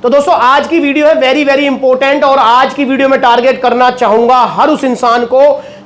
तो दोस्तों आज की वीडियो है वेरी वेरी इंपॉर्टेंट, और आज की वीडियो में टारगेट करना चाहूंगा हर उस इंसान को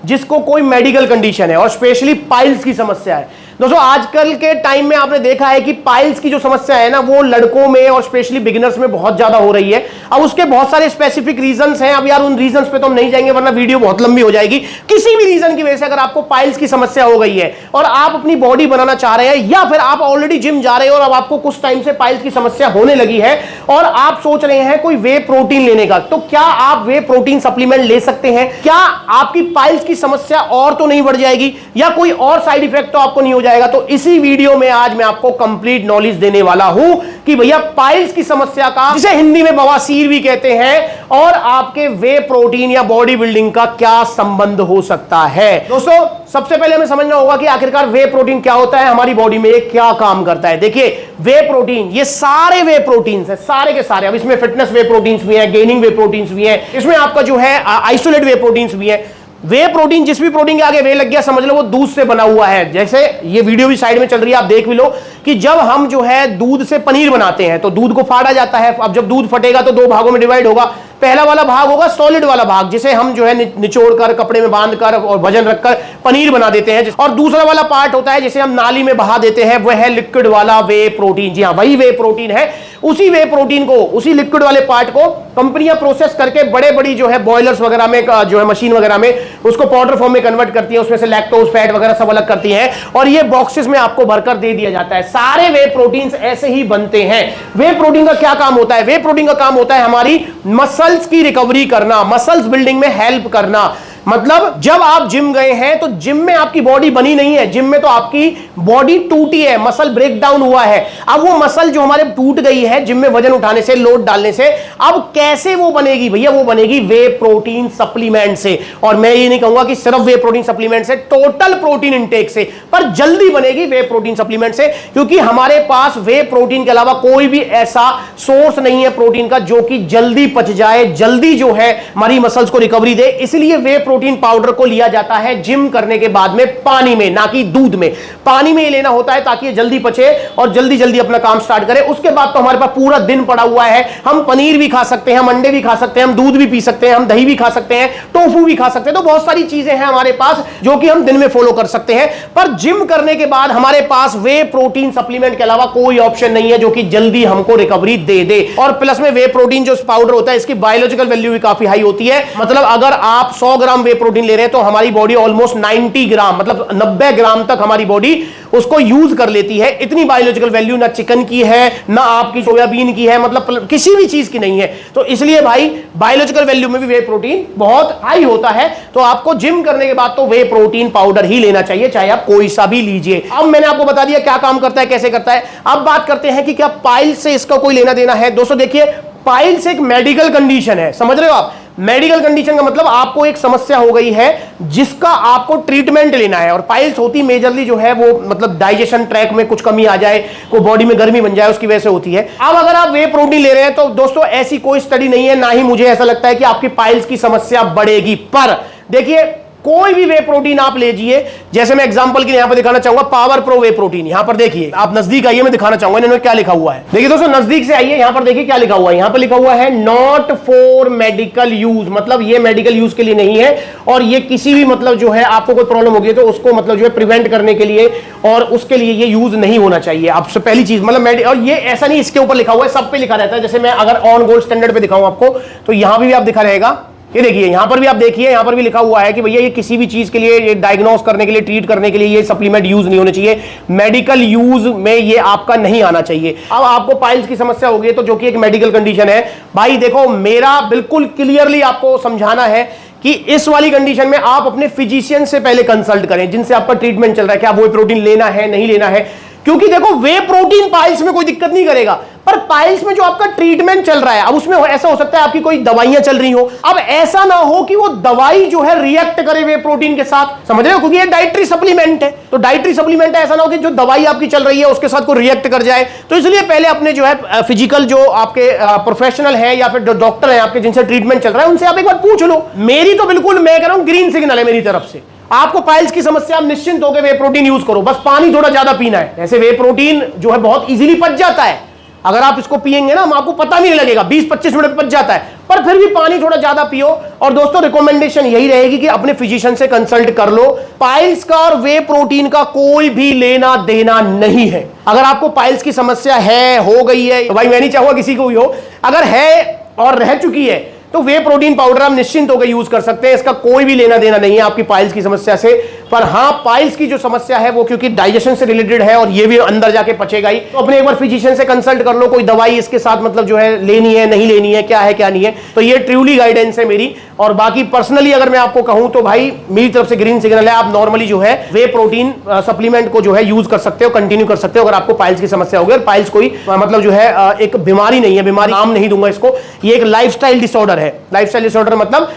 जिसको कोई मेडिकल कंडीशन है और स्पेशली पाइल्स की समस्या है। दोस्तों आजकल के टाइम में आपने देखा है कि पाइल्स की जो समस्या है ना, वो लड़कों में और स्पेशली बिगिनर्स में बहुत ज्यादा हो रही है। अब उसके बहुत सारे स्पेसिफिक रीजंस हैं। अब यार उन रीजंस पे तो हम नहीं जाएंगे वरना वीडियो बहुत लंबी हो जाएगी। किसी भी रीजन की वजह से अगर आपको पाइल्स की समस्या हो गई है और आप अपनी बॉडी बनाना चाह रहे हैं, या फिर आप ऑलरेडी जिम जा रहे हो और अब आपको कुछ टाइम से पाइल्स की समस्या होने लगी है और आप सोच रहे हैं कोई वे प्रोटीन लेने का, तो क्या आप वे प्रोटीन सप्लीमेंट ले सकते हैं? क्या आपकी पाइल्स की समस्या और तो नहीं बढ़ जाएगी या कोई और साइड इफेक्ट तो आपको नहीं हो जाएगा? तो इसी वीडियो में आज मैं आपको कंप्लीट नॉलेज देने वाला हूं कि भैया पाइल्स की समस्या का, जिसे हिंदी में बवासीर भी कहते हैं, और आपके वे प्रोटीन या बॉडी बिल्डिंग का क्या संबंध हो सकता है। दोस्तों सबसे पहले हमें समझना होगा कि आखिरकार वे प्रोटीन क्या होता है, हमारी बॉडी में क्या काम करता है। देखिए वे प्रोटीन, ये सारे वे प्रोटीन्स हैं, सारे के सारे। अब इसमें फिटनेस वे प्रोटीन्स भी हैं, गेनिंग वे प्रोटीन्स भी हैं, इसमें आपका जो है आइसोलेट वे प्रोटीन्स भी है। वे प्रोटीन, जिस भी प्रोटीन के आगे वे लग गया समझ लो वो दूध से बना हुआ है। जैसे ये वीडियो भी साइड में चल रही है, आप देख भी लो कि जब हम जो है दूध से पनीर बनाते हैं तो दूध को फाड़ा जाता है। अब जब दूध फटेगा तो दो भागों में डिवाइड होगा। पहला वाला भाग होगा सॉलिड वाला भाग, जिसे हम जो है निचोड़ कर कपड़े में बांध कर और वजन रखकर पनीर बना देते हैं, और दूसरा वाला पार्ट होता है जिसे हम नाली में बहा देते हैं, वह है लिक्विड वाला वे प्रोटीन। जी हाँ, वही वे प्रोटीन है। उसी वे प्रोटीन को, उसी लिक्विड वाले पार्ट को कंपनियां प्रोसेस करके बड़े बड़ी जो है बॉयलर्स वगैरह में, जो है मशीन वगैरह में, उसको पाउडर फॉर्म में कन्वर्ट करती है, उसमें से लैक्टोज फैट वगैरह सब अलग करती है और ये बॉक्सेस में आपको भरकर दे दिया जाता है। सारे वे प्रोटीन्स ऐसे ही बनते हैं। वे प्रोटीन का क्या काम होता है? वे प्रोटीन का काम होता है हमारी मसल्स की रिकवरी करना, मसल्स बिल्डिंग में हेल्प करना। मतलब जब आप जिम गए हैं तो जिम में आपकी बॉडी बनी नहीं है, जिम में तो आपकी बॉडी टूटी है, मसल ब्रेक डाउन हुआ है। अब वो मसल जो हमारे टूट गई है जिम में वजन उठाने से, लोड डालने से, अब कैसे वो बनेगी भैया? वो बनेगी वे प्रोटीन सप्लीमेंट से। और मैं ये नहीं कहूंगा कि सिर्फ वे प्रोटीन सप्लीमेंट से, टोटल प्रोटीन इंटेक से, पर जल्दी बनेगी वे प्रोटीन सप्लीमेंट से, क्योंकि हमारे पास वे प्रोटीन के अलावा कोई भी ऐसा सोर्स नहीं है प्रोटीन का जो कि जल्दी पच जाए, जल्दी जो है हमारी मसल्स को रिकवरी दे। इसलिए वे प्रोटीन पाउडर को लिया जाता है जिम करने के बाद में पानी में, ना कि दूध में। पानी में लेना होता है ताकि ये जल्दी पचे और जल्दी जल्दी अपना काम स्टार्ट करे। उसके बाद तो हमारे पास पूरा दिन पड़ा हुआ है। हम पनीर भी खा सकते हैं, हम अंडे भी खा सकते हैं, हम दूध भी पी सकते हैं, हम दही भी खा सकते हैं, टोफू भी खा सकते हैं। तो बहुत सारी चीजें हैं हमारे पास जो कि हम दिन में फॉलो कर सकते हैं। पर जिम करने के बाद हमारे पास वे प्रोटीन सप्लीमेंट के अलावा कोई ऑप्शन नहीं है जो कि जल्दी हमको रिकवरी दे दे। और प्लस में वे प्रोटीन जो पाउडर होता है, इसकी बायोलॉजिकल वैल्यू भी काफी हाई होती है। मतलब अगर आप 100 ग्राम वे प्रोटीन ले रहे हैं तो हमारी बॉडी ऑलमोस्ट 90 ग्राम, मतलब 90 ग्राम तक हमारी बॉडी उसको यूज कर लेती है। इतनी बायोलॉजिकल वैल्यू ना चिकन की है, ना आपकी सोयाबीन की है, मतलब किसी भी चीज की नहीं है। तो इसलिए भाई बायोलॉजिकल वैल्यू में भी वे प्रोटीन बहुत हाई होता है। तो आपको जिम करने के बाद तो वे प्रोटीन पाउडर ही लेना चाहिए, चाहे आप कोई सा भी लीजिए। अब मैंने आपको बता दिया क्या काम करता है, कैसे करता है। अब बात करते हैं कि क्या पाइल्स से इसका कोई लेना देना है। दोस्तों देखिए, पाइल्स एक मेडिकल कंडीशन है, समझ रहे हो आप? मेडिकल कंडीशन का मतलब आपको एक समस्या हो गई है जिसका आपको ट्रीटमेंट लेना है। और पाइल्स होती मेजरली जो है वो मतलब डाइजेशन ट्रैक में कुछ कमी आ जाए, को बॉडी में गर्मी बन जाए, उसकी वजह से होती है। अब अगर आप वे प्रोटीन ले रहे हैं तो दोस्तों ऐसी कोई स्टडी नहीं है, ना ही मुझे ऐसा लगता है कि आपकी पाइल्स की समस्या बढ़ेगी। पर देखिए कोई भी वे प्रोटीन आप लीजिए, जैसे मैं एग्जांपल के लिए यहां पर दिखाना चाहूंगा पावर प्रो वे प्रोटीन। यहां पर देखिए, आप नजदीक आइए, मैं दिखाना चाहूंगा इन्होंने क्या लिखा हुआ है। देखिए दोस्तों नजदीक से आइए, यहां पर देखिए क्या लिखा हुआ है। यहां पर लिखा हुआ है नॉट फॉर मेडिकल यूज, मतलब ये मेडिकल यूज के लिए नहीं है और ये किसी भी मतलब जो है आपको कोई प्रॉब्लम होगी तो उसको मतलब जो है प्रिवेंट करने के लिए और उसके लिए ये यूज नहीं होना चाहिए। आपसे पहली चीज मतलब और ये ऐसा नहीं इसके ऊपर लिखा हुआ है, सब पे लिखा रहता है। जैसे मैं अगर ऑन गोल्ड स्टैंडर्ड पे दिखाऊं आपको तो यहां भी आप दिखा रहेगा। ये देखिए यहां पर भी आप देखिए, यहां पर भी लिखा हुआ है कि भैया ये किसी भी चीज के लिए, ये डायग्नोस करने के लिए, ट्रीट करने के लिए ये सप्लीमेंट यूज नहीं होने चाहिए, मेडिकल यूज में ये आपका नहीं आना चाहिए। अब आपको पाइल्स की समस्या होगी तो जो कि एक मेडिकल कंडीशन है, भाई देखो मेरा बिल्कुल क्लियरली आपको समझाना है कि इस वाली कंडीशन में आप अपने फिजिशियन से पहले कंसल्ट करें जिनसे आपका ट्रीटमेंट चल रहा है, क्या वो प्रोटीन लेना है नहीं लेना है। क्योंकि देखो वे प्रोटीन पाइल्स में कोई दिक्कत नहीं करेगा, पर पाइल्स में जो आपका ट्रीटमेंट चल रहा है, अब उसमें ऐसा हो सकता है आपकी कोई दवाइयां चल रही हो। अब ऐसा ना हो कि वो दवाई जो है रिएक्ट करे वे प्रोटीन के साथ, समझ रहे हो? क्योंकि ये डाइटरी सप्लीमेंट है, तो डाइटरी सप्लीमेंट है, ऐसा ना हो कि जो दवाई आपकी चल रही है उसके साथ को रिएक्ट कर जाए। तो इसलिए पहले अपने जो है फिजिकल जो आपके प्रोफेशनल है या फिर जो डॉक्टर है आपके जिनसे ट्रीटमेंट चल रहा है, उनसे आप एक बार पूछ लो। मेरी तो बिल्कुल मैं कह रहा हूं ग्रीन सिग्नल है मेरी तरफ से। आपको पाइल्स की समस्या, आप निश्चिंत होकर वे प्रोटीन यूज करो, बस पानी थोड़ा ज्यादा पीना है। ऐसे वे प्रोटीन जो है बहुत इजीली पच जाता है, अगर आप इसको पिएंगे ना, आपको पता भी नहीं लगेगा, 20-25 मिनट में पच जाता है, पर फिर भी पानी थोड़ा ज्यादा पियो। और दोस्तों रिकमेंडेशन यही रहेगी कि अपने फिजिशियन से कंसल्ट कर लो। पाइल्स का और वे प्रोटीन का कोई भी लेना देना नहीं है। अगर आपको पाइल्स की समस्या है, हो गई है, भाई मैं नहीं चाहूंगा किसी को भी हो, अगर है और रह चुकी है तो वे प्रोटीन पाउडर आप निश्चिंत होकर यूज कर सकते हैं। इसका कोई भी लेना देना नहीं है आपकी पाइल्स की समस्या से। पर हां, पाइल्स की जो समस्या है वो क्योंकि डाइजेशन से रिलेटेड है और ये भी अंदर जाके पचेगा ही, तो अपने एक बार फिजिशियन से कंसल्ट कर लो, कोई दवाई इसके साथ मतलब जो है लेनी है नहीं लेनी है, क्या है क्या नहीं है। तो ये ट्रूली गाइडेंस है मेरी। और बाकी पर्सनली अगर मैं आपको कहूं तो भाई मेरी तरफ से ग्रीन सिग्नल है, आप नॉर्मली जो है वे प्रोटीन सप्लीमेंट को जो है यूज कर सकते हो, कंटिन्यू कर सकते हो अगर आपको पाइल्स की समस्या होगी। और पाइल्स कोई मतलब जो है एक बीमारी नहीं है, बीमारी नाम नहीं दूंगा इसको, ये एक लाइफस्टाइल डिसऑर्डर है। लाइफस्टाइल डिसऑर्डर मतलब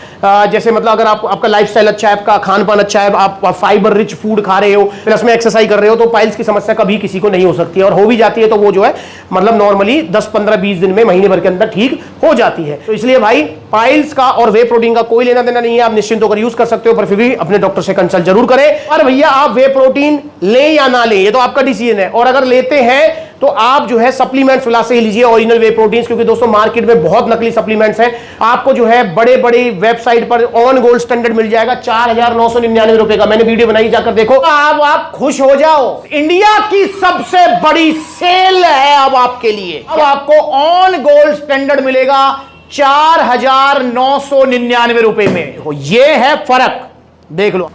जैसे मतलब अगर आपका लाइफस्टाइल अच्छा है, आपका खान पान अच्छा है, आप फाइबर रिच फूड खा रहे हो, प्लस में एक्सरसाइज कर रहे हो, तो पाइल्स की समस्या कभी किसी को नहीं हो सकती है। और हो भी जाती है तो वो जो है मतलब नॉर्मली 10-15-20 दिन में, महीने भर के अंदर ठीक हो जाती है। तो इसलिए भाई पाइल्स का और वे प्रोटीन का कोई लेना देना नहीं है, आप निश्चिंत होकर यूज कर सकते हो, पर फिर भी अपने डॉक्टर से कंसल्ट जरूर करें। और भैया आप वे प्रोटीन लें या ना लें ये तो आपका डिसीजन है, और अगर लेते हैं तो आप जो है सप्लीमेंट्स फिलहाल से ही लीजिए, ओरिजिनल वे प्रोटीन्स, क्योंकि दोस्तों मार्केट में बहुत नकली सप्लीमेंट्स हैं। आपको जो है बड़े बड़े वेबसाइट पर ऑन गोल्ड स्टैंडर्ड मिल जाएगा 4,999 रुपए का, मैंने वीडियो बनाई, जाकर देखो। अब आप खुश हो जाओ, इंडिया की सबसे बड़ी सेल है अब आपके लिए। अब आपको ऑन गोल्ड स्टैंडर्ड मिलेगा 4,999 रुपए में। देखो ये है फर्क, देख लो,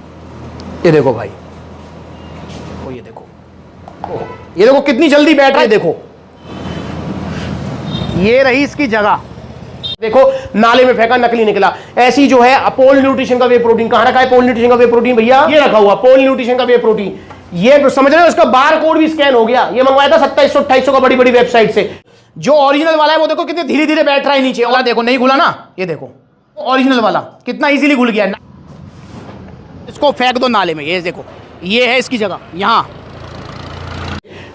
ये देखो भाई, ये देखो कितनी जल्दी बैठ रही है, देखो ये रही इसकी जगह, देखो नाले में फेंका नकली निकला। ऐसी जो है अपोल न्यूट्रिशन का वे प्रोटीन, कहां रखा है पोल न्यूट्रिशन का वे प्रोटीन भैया, ये रखा हुआ पोल न्यूट्रिशन का वे प्रोटीन। ये समझ रहे हो, इसका बार कोड भी स्कैन हो गया, ये मंगवाया था 2700-2800 का बड़ी बड़ी वेबसाइट से। जो ओरिजिनल वाला है वो देखो कितने धीरे धीरे बैठ रहा है नीचे वाला, देखो नहीं घुला ना, ये देखो ओरिजिनल वाला कितना इजीली घुल गया। इसको फेंक दो नाले में, ये देखो ये है इसकी जगह यहां।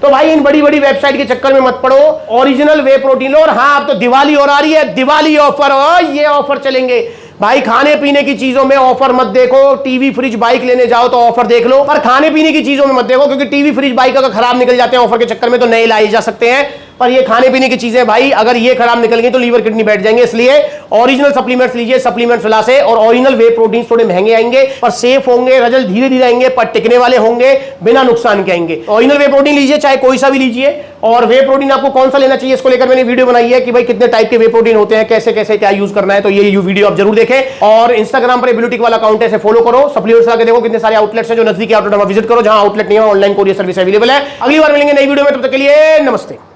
तो भाई इन बड़ी बड़ी वेबसाइट के चक्कर में मत पड़ो, ओरिजिनल वे प्रोटीन लो। और हाँ, अब तो दिवाली और आ रही है, दिवाली ऑफर, ये ऑफर चलेंगे भाई। खाने पीने की चीजों में ऑफर मत देखो, टीवी फ्रिज बाइक लेने जाओ तो ऑफर देख लो, पर खाने पीने की चीजों में मत देखो, क्योंकि टीवी फ्रिज बाइक अगर खराब निकल जाते हैं ऑफर के चक्कर में तो नए लाए जा सकते हैं। पर ये खाने पीने की चीजें भाई अगर ये खराब निकल गई तो लीवर किडनी बैठ जाएंगे। इसलिए ओरिजिनल सप्लीमेंट्स लीजिए, सप्लीमेंट्स फिलहाल से। और ओरिजिनल वे प्रोटीन थोड़े महंगे आएंगे पर सेफ होंगे, रिजल्ट धीरे धीरे आएंगे, पर टिकने वाले होंगे, बिना नुकसान के आएंगे। ओरिजिनल वे प्रोटीन लीजिए, चाहे कोई सा भी लीजिए। और वे प्रोटीन आपको कौन सा लेना चाहिए इसको लेकर मैंने वीडियो बनाई है कि भाई कितने टाइप के वे प्रोटीन होते हैं, कैसे कैसे क्या यूज करना है, तो ये वीडियो आप जरूर देखें। और इंस्टाग्राम पर ब्लूटिक वाला अकाउंट है, फॉलो करो, सप्लीमेंट्स आके देखो कितने सारे आउटलेट्स हैं, जो नजदीकी आउटलेट विजिट करो, जहां आउटलेट नहीं है ऑनलाइन कोरियर सर्विस अवेलेबल है। अगली बार मिलेंगे नई वीडियो में, तब तक के लिए नमस्ते।